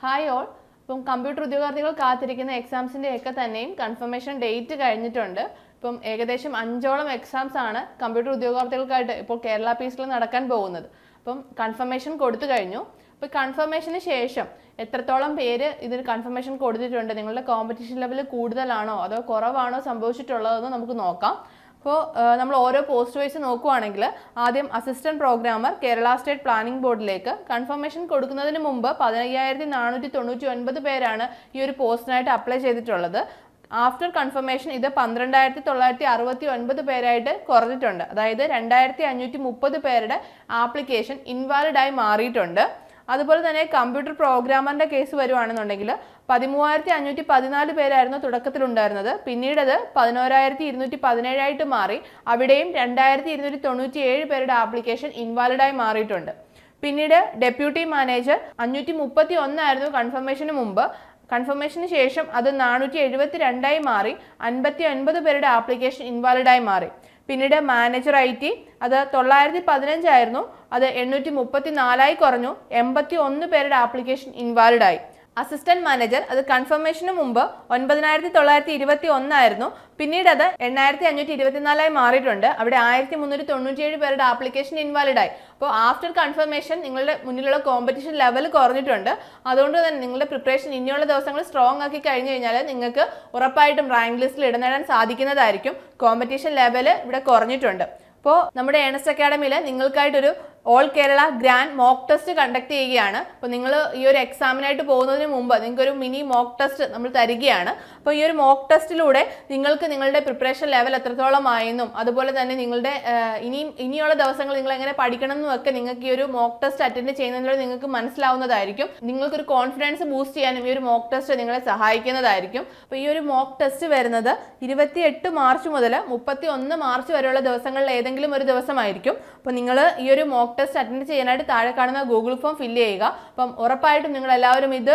Hi all. ഇപ്പം computer ഉദ്യോഗാർത്ഥികൾ കാത്തിരിക്കുന്ന എക്സാംസിൻ്റെ ഒക്കെ തന്നെയും കൺഫർമേഷൻ ഡേറ്റ് കഴിഞ്ഞിട്ടുണ്ട്. ഇപ്പം ഏകദേശം 5ഓളം എക്സാംസ് ആണ് കമ്പ്യൂട്ടർ ഉദ്യോഗാർത്ഥികൾക്കായിട്ട് ഇപ്പോൾ കേരള പീസിൽ നടക്കാൻ പോകുന്നത്. അപ്പം കൺഫർമേഷൻ കൊടുത്തു കഴിഞ്ഞു. അപ്പോൾ കൺഫർമേഷന് ശേഷം എത്രത്തോളം പേര് ഇതിന് കൺഫർമേഷൻ കൊടുത്തിട്ടുണ്ട്, നിങ്ങളുടെ കോമ്പറ്റീഷൻ ലെവൽ കൂടുതലാണോ അതോ കുറവാണോ സംഭവിച്ചിട്ടുള്ളതെന്ന് നമുക്ക് നോക്കാം. അപ്പോൾ നമ്മൾ ഓരോ പോസ്റ്റ് വൈസ് നോക്കുവാണെങ്കിൽ ആദ്യം assistant programmer Kerala state planning ബോർഡിലേക്ക് കൺഫർമേഷൻ കൊടുക്കുന്നതിന് മുമ്പ് 15,499 പേരാണ് ഈ ഒരു പോസ്റ്റിനായിട്ട് അപ്ലൈ ചെയ്തിട്ടുള്ളത്. ആഫ്റ്റർ കൺഫർമേഷൻ ഇത് 12,969 പേരായിട്ട് കുറഞ്ഞിട്ടുണ്ട്. അതായത് 2,530 പേരുടെ ആപ്ലിക്കേഷൻ ഇൻവാലിഡായി മാറിയിട്ടുണ്ട്. അതുപോലെ തന്നെ കമ്പ്യൂട്ടർ പ്രോഗ്രാമറിൻ്റെ കേസ് വരുവാണെന്നുണ്ടെങ്കിൽ 13,514 പേരായിരുന്നു തുടക്കത്തിലുണ്ടായിരുന്നത്. പിന്നീട് അത് 11,217 ആയിട്ട് മാറി. അവിടെയും 2,297 പേരുടെ ആപ്ലിക്കേഷൻ ഇൻവാലിഡായി മാറിയിട്ടുണ്ട്. പിന്നീട് ഡെപ്യൂട്ടി മാനേജർ 531 ആയിരുന്നു കൺഫർമേഷന് മുമ്പ്. കൺഫർമേഷന് ശേഷം അത് 472 മാറി. 59 പേരുടെ ആപ്ലിക്കേഷൻ ഇൻവാലിഡായി മാറി. പിന്നീട് മാനേജർ IT അത് 915 ആയിരുന്നു, അത് 834 കുറഞ്ഞു. 81 പേരുടെ ആപ്ലിക്കേഷൻ ഇൻവാലിഡായി. അസിസ്റ്റന്റ് മാനേജർ അത് കൺഫർമേഷന് മുമ്പ് 9,921 ആയിരുന്നു, പിന്നീട് അത് 8,524 മാറിയിട്ടുണ്ട്. അവിടെ 1,397 പേരുടെ ആപ്ലിക്കേഷൻ ഇൻവാലിഡായി. അപ്പോൾ ആഫ്റ്റർ കൺഫർമേഷൻ നിങ്ങളുടെ മുന്നിലുള്ള കോമ്പറ്റീഷൻ ലെവൽ കുറഞ്ഞിട്ടുണ്ട്. അതുകൊണ്ട് തന്നെ നിങ്ങളുടെ പ്രിപ്പറേഷൻ ഇനിയുള്ള ദിവസങ്ങൾ സ്ട്രോങ് ആക്കി കഴിഞ്ഞു കഴിഞ്ഞാൽ നിങ്ങൾക്ക് ഉറപ്പായിട്ടും റാങ്ക് ലിസ്റ്റിൽ ഇടം നേടാൻ സാധിക്കുന്നതായിരിക്കും. കോമ്പറ്റീഷൻ ലെവൽ ഇവിടെ കുറഞ്ഞിട്ടുണ്ട്. അപ്പോൾ നമ്മുടെ ഏണസ്റ്റ് അക്കാഡമിയിൽ നിങ്ങൾക്കായിട്ടൊരു all Kerala grand mock test conduct ചെയ്യുകയാണ്. അപ്പോൾ നിങ്ങൾ ഈ ഒരു എക്സാമിനായിട്ട് പോകുന്നതിന് മുമ്പ് നിങ്ങൾക്കൊരു മിനി മോക്ക് ടെസ്റ്റ് നമ്മൾ തരികയാണ്. അപ്പോൾ ഈ ഒരു മോക്ക് ടെസ്റ്റിലൂടെ നിങ്ങൾക്ക് നിങ്ങളുടെ പ്രിപ്പറേഷൻ ലെവൽ എത്രത്തോളം ആയെന്നും അതുപോലെ തന്നെ നിങ്ങളുടെ ഇനിയുള്ള ദിവസങ്ങൾ നിങ്ങൾ എങ്ങനെ പഠിക്കണം എന്നും ഒക്കെ നിങ്ങൾക്ക് ഈ ഒരു മോക്ക് ടെസ്റ്റ് അറ്റൻഡ് ചെയ്യുന്നതിലൂടെ നിങ്ങൾക്ക് മനസ്സിലാവുന്നതായിരിക്കും. നിങ്ങൾക്കൊരു കോൺഫിഡൻസ് ബൂസ്റ്റ് ചെയ്യാനും ഈ ഒരു മോക്ക് ടെസ്റ്റ് നിങ്ങളെ സഹായിക്കുന്നതായിരിക്കും. അപ്പോൾ ഈ ഒരു മോക്ക് ടെസ്റ്റ് വരുന്നത് 28 മാർച്ച് മുതൽ 31 മാർച്ച് വരെയുള്ള ദിവസങ്ങളിൽ ഏതെങ്കിലും ഒരു ദിവസമായിരിക്കും. അപ്പോൾ നിങ്ങൾ ഈ ഒരു മോക്ക് ടെസ്റ്റ് അറ്റൻഡ് ചെയ്യാനായിട്ട് താഴെ കാണുന്ന ഗൂഗിൾ ഫോം ഫില്ല് ചെയ്യുക. അപ്പം ഉറപ്പായിട്ടും നിങ്ങൾ എല്ലാവരും ഇത്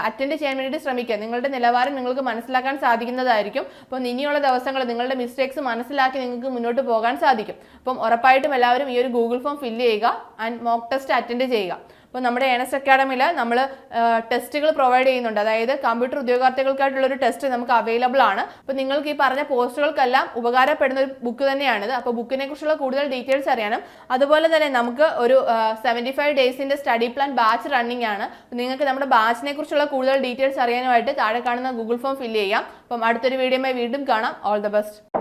അറ്റൻഡ് ചെയ്യാൻ വേണ്ടിയിട്ട് ശ്രമിക്കുക. നിങ്ങളുടെ നിലവാരം നിങ്ങൾക്ക് മനസ്സിലാക്കാൻ സാധിക്കുന്നതായിരിക്കും. അപ്പം ഇനിയുള്ള ദിവസങ്ങൾ നിങ്ങളുടെ മിസ്റ്റേക്സ് മനസ്സിലാക്കി നിങ്ങൾക്ക് മുന്നോട്ട് പോകാൻ സാധിക്കും. അപ്പം ഉറപ്പായിട്ടും എല്ലാവരും ഈ ഒരു ഗൂഗിൾ ഫോം ഫില്ല് ചെയ്യുക ആൻഡ് മോക്ക് ടെസ്റ്റ് അറ്റൻഡ് ചെയ്യുക. അപ്പോൾ നമ്മുടെ ഏണസ്റ്റ് അക്കാഡമിയിൽ നമ്മൾ ടെസ്റ്റുകൾ പ്രൊവൈഡ് ചെയ്യുന്നുണ്ട്. അതായത് കമ്പ്യൂട്ടർ ഉദ്യോഗാർത്ഥികൾക്കായിട്ടുള്ളൊരു ടെസ്റ്റ് നമുക്ക് അവൈലബിൾ ആണ്. അപ്പോൾ നിങ്ങൾക്ക് ഈ പറഞ്ഞ പോസ്റ്റുകൾക്കെല്ലാം ഉപകാരപ്പെടുന്ന ഒരു ബുക്ക് തന്നെയാണിത്. അപ്പോൾ ബുക്കിനെ കുറിച്ചുള്ള കൂടുതൽ ഡീറ്റെയിൽസ് അറിയാനും അതുപോലെ തന്നെ നമുക്ക് ഒരു 75 ഡേയ്സിൻ്റെ സ്റ്റഡി പ്ലാൻ ബാച്ച് റണ്ണിങ് ആണ്. നിങ്ങൾക്ക് നമ്മുടെ ബാച്ചിനെ കുറിച്ചുള്ള കൂടുതൽ ഡീറ്റെയിൽസ് അറിയാനുമായിട്ട് താഴെ കാണുന്ന ഗൂഗിൾ ഫോം ഫില്ല് ചെയ്യാം. അപ്പം അടുത്തൊരു വീഡിയോയുമായി വീണ്ടും കാണാം. All the best.